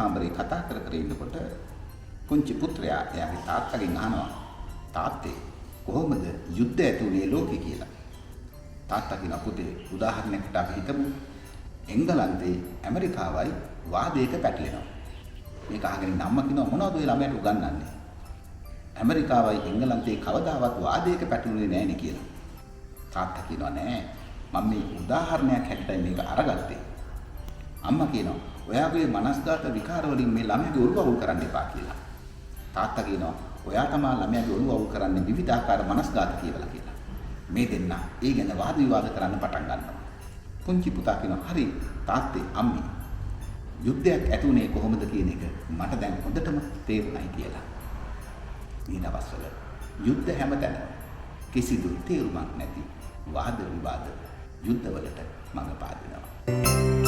කාමරේ කතා කර කර ඉන්නකොට කුංචි පුත්‍රයා එයාගේ තාත්තගෙන් අහනවා තාත්තේ කොහොමද යුද්ධ ඇති වුනේ ලෝකේ කියලා. තාත්තා කියන පුතේ උදාහරණයකට අපි හිතමු එංගලන්තේ ඇමරිකාවයි වාදයක පැටලෙනවා. මේක අහගෙන ඉන්න අම්මා කියනවා මොනවද ඔය ළමයට උගන්වන්නේ? ඇමරිකාවයි එංගලන්තේ කවදාවත් වාදයක පැටලුනේ නැහැ නේ කියලා. තාත්තා කියනවා නෑ මම මේ උදාහරණයක් හැටියට මේක අරගත්තේ. අම්මා කියනවා ඔයාගේ මනස්ගත විකාර වලින් මේ ළමයාගේ ඔළුව අවුල් කරන්න එපා කියලා. තාත්තා කියනවා ඔයා තමයි ළමයාගේ ඔළුව අවුල් කරන්නේ විවිධාකාර මනස්ගත කියලා කියලා. මේ දෙන්න ඒ ගැන වාද විවාද කරන්න පටන් ගන්නවා. පුංචි පුතා කියනවා හරි තාත්තේ අම්මේ යුද්ධයක් ඇති වුණේ කොහොමද කියන එක මට දැන් හොඳටම තේරුණයි කියලා. මේ දවස්වල යුද්ධ හැමතැනම කිසිදු තේරුමක් නැති වාද විවාද යුද්ධවලට මඟ පාදිනවා.